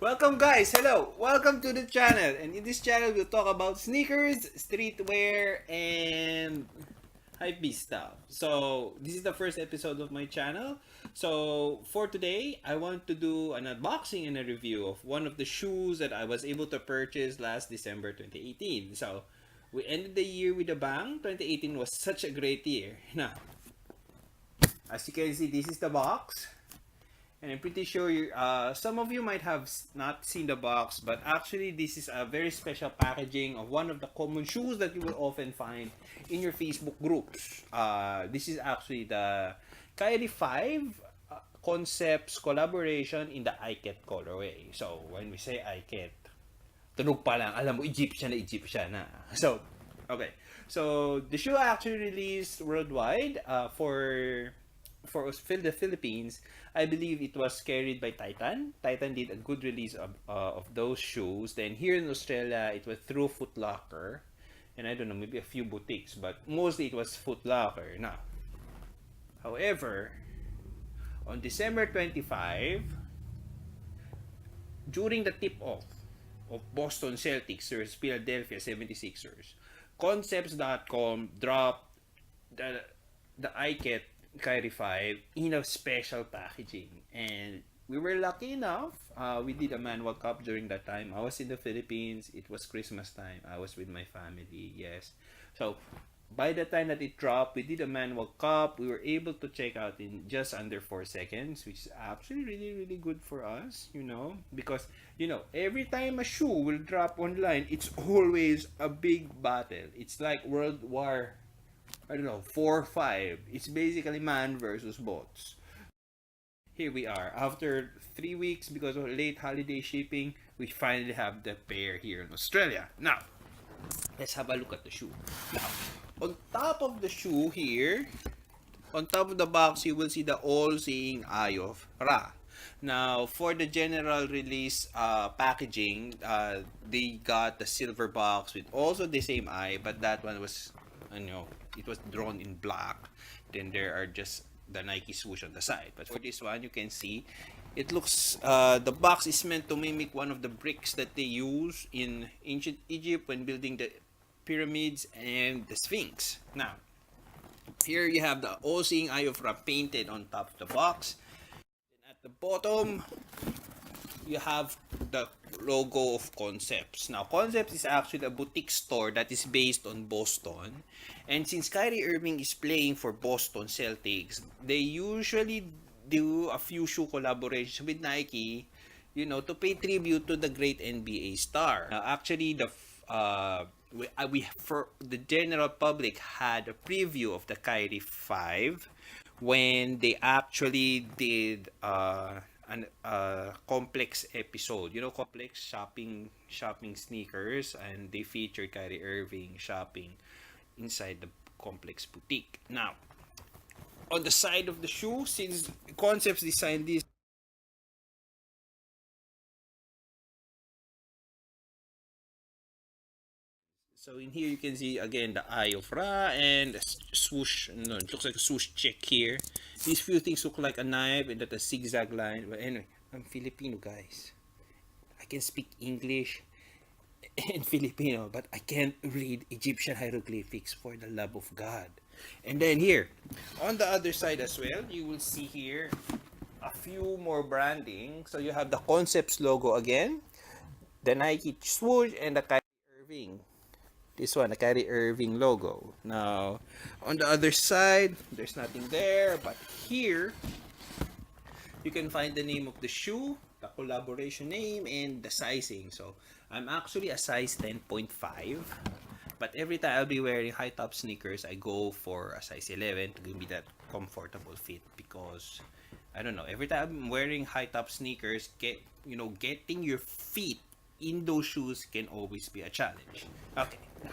Welcome guys, hello! Welcome to the channel, and in this channel we'll talk about sneakers, streetwear, and hypebeast stuff. So this is the first episode of my channel. So for today, I want to do an unboxing and a review of one of the shoes that I was able to purchase last December 2018. So we ended the year with a bang. 2018 was such a great year. Now, as you can see, this is the box. And I'm pretty sure some of you might have not seen the box, but actually this is a very special packaging of one of the common shoes that you will often find in your Facebook groups. This is actually the Kyrie 5 Concepts collaboration in the iKet colorway. So when we say iKet, tunog pa lang, alam mo, Egyptian na. So, okay. So the shoe actually released worldwide for the Philippines. I believe it was carried by Titan. Titan did a good release of those shoes. Then here in Australia, it was through Foot Locker. And I don't know, maybe a few boutiques, but mostly it was Foot Locker. Now, however, on December 25, during the tip-off of Boston Celtics versus Philadelphia 76ers, Concepts.com dropped the iKet Kyrie 5 in a special packaging, and we were lucky enough. We did a manual cup during that time. I was in the Philippines. It was Christmas time. I was with my family. Yes, so by the time that it dropped, we did a manual cup. We were able to check out in just under 4 seconds, which is actually really good for us, because every time a shoe will drop online, it's always a big battle. It's like World War, I don't know, 4 or 5. It's basically man versus bots. Here we are. After 3 weeks, because of late holiday shipping, we finally have the pair here in Australia. Now, let's have a look at the shoe. Now, on top of the shoe here, on top of the box, you will see the all-seeing eye of Ra. Now, for the general release packaging, they got the silver box with also the same eye, but that one was, it was drawn in black. Then there are just the Nike swoosh on the side. But for this one, you can see it looks, the box is meant to mimic one of the bricks that they use in ancient Egypt when building the pyramids and the Sphinx. Now, here you have the all-seeing eye of Ra painted on top of the box. Then at the bottom, you have the logo of Concepts. Now, Concepts is actually a boutique store that is based on Boston. And since Kyrie Irving is playing for Boston Celtics, they usually do a few shoe collaborations with Nike, to pay tribute to the great NBA star. Actually, we for the general public had a preview of the Kyrie 5 when they actually did an complex episode, complex shopping sneakers, and they featured Kyrie Irving shopping inside the complex boutique. Now, on the side of the shoe, since Concepts designed this, so in here you can see again the eye of Ra and a swoosh. No, it looks like a swoosh check here. These few things look like a knife and that a zigzag line. But anyway, I'm Filipino, guys. I can speak English and Filipino, but I can't read Egyptian hieroglyphics, for the love of God. And then here, on the other side as well, you will see here a few more branding. So you have the Concepts logo again, the Nike swoosh, and the Kyrie Irving. This one, the Kyrie Irving logo. Now, on the other side, there's nothing there, but here, you can find the name of the shoe, the collaboration name, and the sizing. So, I'm actually a size 10.5, but every time I'll be wearing high top sneakers, I go for a size 11 to give me that comfortable fit, because I don't know, every time I'm wearing high top sneakers, getting your feet in those shoes can always be a challenge. Okay, now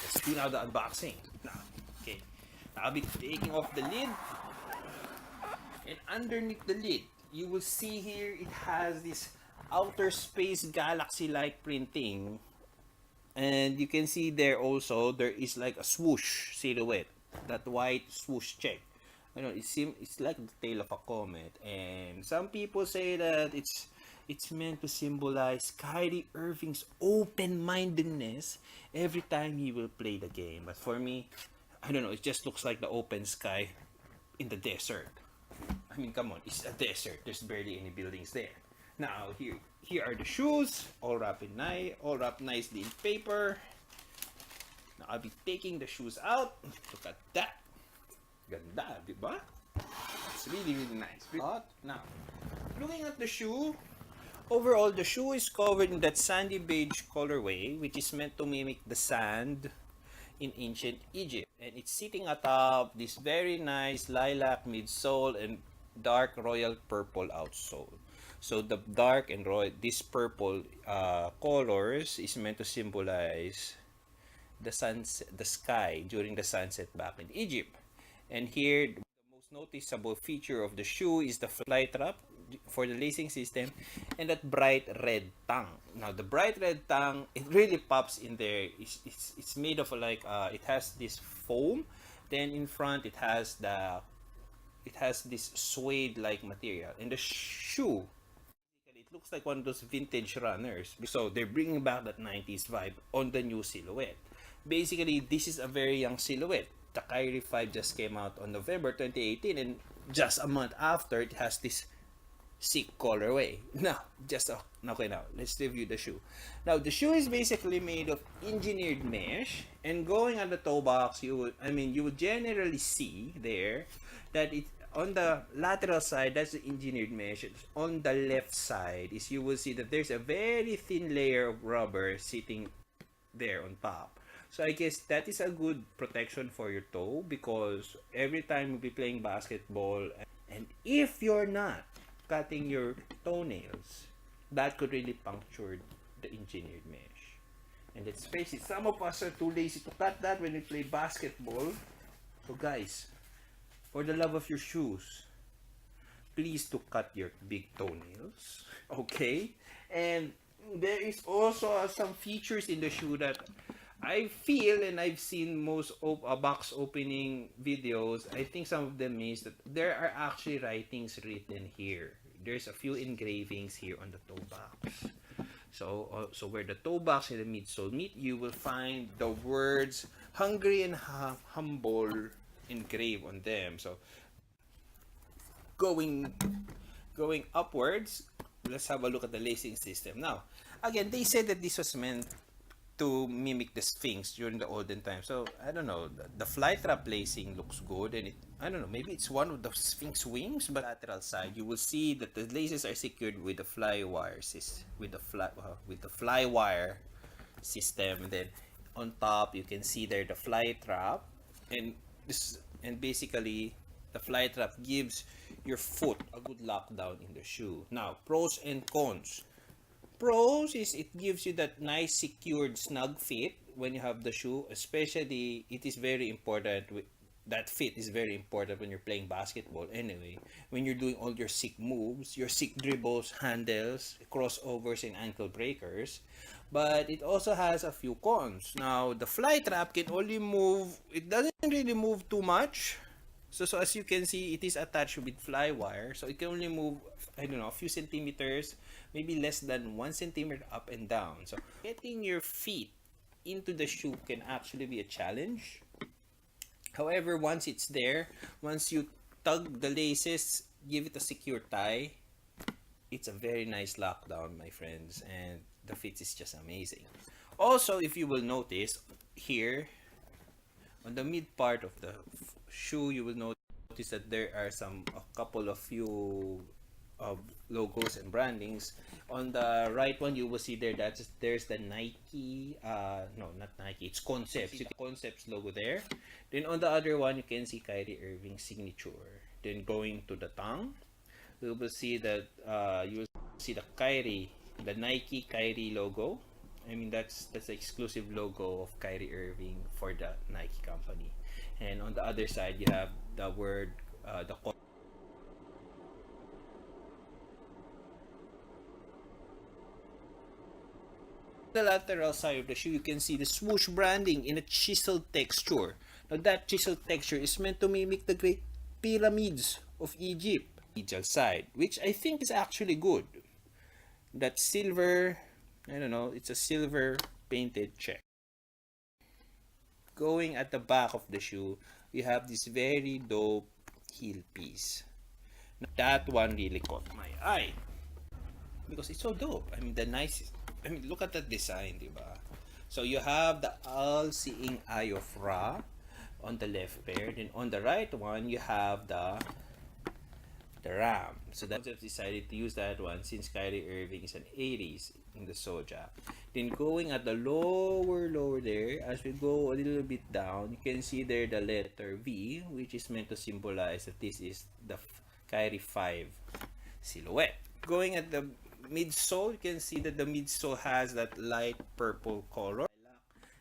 let's do now the unboxing. Okay, I'll be taking off the lid, and underneath the lid, you will see here it has this outer space galaxy-like printing, and you can see there also there is like a swoosh silhouette. that white swoosh check. I know it's like the tail of a comet, and some people say that it's meant to symbolize Kyrie Irving's open-mindedness every time he will play the game. But for me, I don't know. It just looks like the open sky in the desert. I mean, come on, it's a desert. There's barely any buildings there. Now here are the shoes, all wrapped nicely in paper. Now I'll be taking the shoes out. Look at that. Ganda, di ba? It's really, really nice. Now, looking at the shoe, overall, the shoe is covered in that sandy beige colorway, which is meant to mimic the sand in ancient Egypt. And it's sitting atop this very nice lilac midsole and dark royal purple outsole. So the dark and royal, this purple colors is meant to symbolize the sunset, the sky during the sunset back in Egypt. And here, the most noticeable feature of the shoe is the fly trap for the lacing system and that bright red tongue. Now, the bright red tongue, it really pops in there. It's made of like, it has this foam. Then in front, it has this suede-like material. And the shoe, it looks like one of those vintage runners. So they're bringing back that 90s vibe on the new silhouette. Basically, this is a very young silhouette. The Kyrie 5 just came out on November 2018, and just a month after, it has this sick colorway. Now, let's review the shoe. Now, the shoe is basically made of engineered mesh, and going on the toe box, you would generally see there that it on the lateral side, that's the engineered mesh. On the left side is you will see that there's a very thin layer of rubber sitting there on top. So I guess that is a good protection for your toe, because every time you'll be playing basketball, and if you're not cutting your toenails, that could really puncture the engineered mesh. And let's face it, some of us are too lazy to cut that when we play basketball. So guys, for the love of your shoes, please to cut your big toenails, okay? And there is also some features in the shoe that I feel, and I've seen most of box opening videos, I think some of them is that there are actually writings written here. There's a few engravings here on the toe box. So where the toe box and the midsole meet, you will find the words hungry and humble engraved on them. So going upwards, let's have a look at the lacing system. Now, again, they said that this was meant to mimic the Sphinx during the olden times. So I don't know, the fly trap lacing looks good, and I don't know, maybe it's one of the Sphinx wings. But lateral side, you will see that the laces are secured with the fly wire with the fly wire system. And then on top, you can see there the fly trap, and basically the fly trap gives your foot a good lockdown in the shoe. Now, pros and cons. Pros is it gives you that nice secured snug fit when you have the shoe. Especially, it is very important. That fit is very important when you're playing basketball anyway. When you're doing all your sick moves, your sick dribbles, handles, crossovers, and ankle breakers. But it also has a few cons. Now, the fly trap can only move, it doesn't really move too much. So as you can see, it is attached with fly wire. So it can only move, I don't know, a few centimeters, maybe less than 1 centimeter up and down. So getting your feet into the shoe can actually be a challenge. However, once it's there, once you tug the laces, give it a secure tie, it's a very nice lockdown, my friends, and the fit is just amazing. Also, if you will notice here on the mid part of the shoe, you will notice that there are a couple of few logos and brandings. On the right one, you will see there's the Nike, no, not Nike, it's Concepts. You see the Concepts logo there. Then on the other one, you can see Kyrie Irving's signature. Then going to the tongue, you will see that you will see the Nike Kyrie logo. I mean, that's the exclusive logo of Kyrie Irving for the Nike company. And on the other side, you have the word, the lateral side of the shoe, you can see the swoosh branding in a chiseled texture. Now, that chisel texture is meant to mimic the great pyramids of Egypt. Medial side, which I think is actually good. That silver, I don't know, it's a silver painted check. Going at the back of the shoe, you have this very dope heel piece. Now, that one really caught my eye because it's so dope. I mean, look at that design, diba? So you have the all-seeing eye of Ra on the left pair. Then on the right one, you have the Ram. So that's I've decided to use that one since Kyrie Irving is an 80s in the Soja. Then going at the lower there, as we go a little bit down, you can see there the letter V, which is meant to symbolize that this is the Kyrie 5 silhouette. Going at the midsole, you can see that the midsole has that light purple color.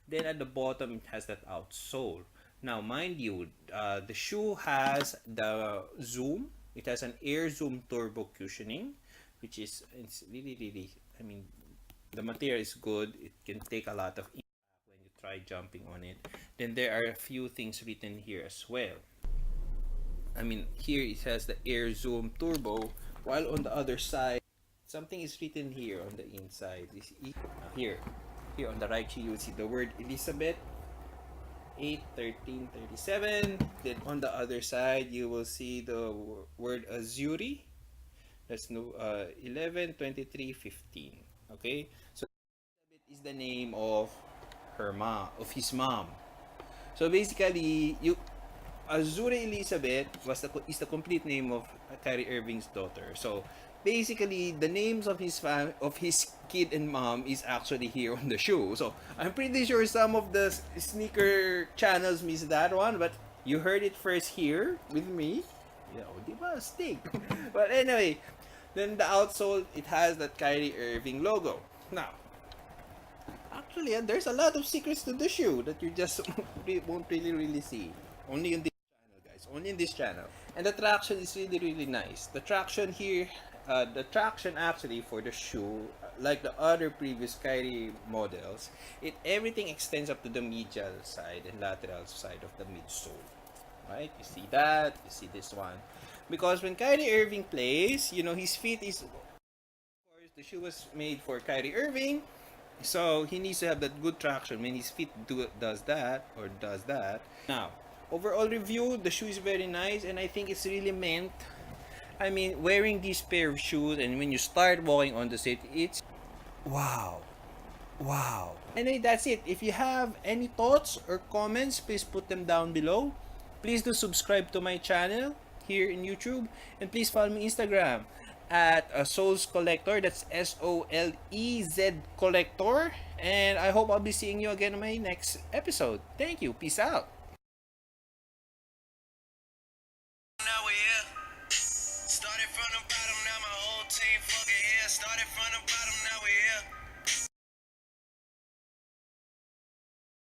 Then at the bottom, it has that outsole. Now, mind you, the shoe has the zoom. It has an air zoom turbo cushioning, which is, it's really, I mean, the material is good. It can take a lot of impact when you try jumping on it. Then there are a few things written here as well. I mean, here it has the air zoom turbo, while on the other side, something is written here on the inside. Here on the right, you will see the word Elizabeth 8-13-37. Then on the other side, you will see the word Azuri. That's no 11-23-15. Okay, so Elizabeth is the name of his mom. So basically, Azuri Elizabeth is the complete name of Kyrie Irving's daughter. So basically, the names of his kid and mom is actually here on the shoe. So I'm pretty sure some of the sneaker channels missed that one, but you heard it first here with me. Diba? Stick. But anyway, then the outsole, it has that Kyrie Irving logo. Now, actually, there's a lot of secrets to the shoe that you just won't really see. Only in this channel, guys. Only in this channel. And the traction is really nice. The traction here, the traction actually for the shoe, like the other previous Kyrie models, everything extends up to the medial side and lateral side of the midsole. Right? You see that? You see this one? Because when Kyrie Irving plays, his feet is, of course, the shoe was made for Kyrie Irving, so he needs to have that good traction when his feet does that. Now, overall review, the shoe is very nice, and I think it's really meant, I mean, wearing this pair of shoes, and when you start walking on the street, it's wow. Anyway, that's it. If you have any thoughts or comments, please put them down below. Please do subscribe to my channel here in YouTube, and please follow me Instagram at Soles Collector. That's SOLEZ Collector. And I hope I'll be seeing you again in my next episode. Thank you. Peace out. Now we here. Started from the bottom, now my whole team fucking here. Started from the bottom, now we here.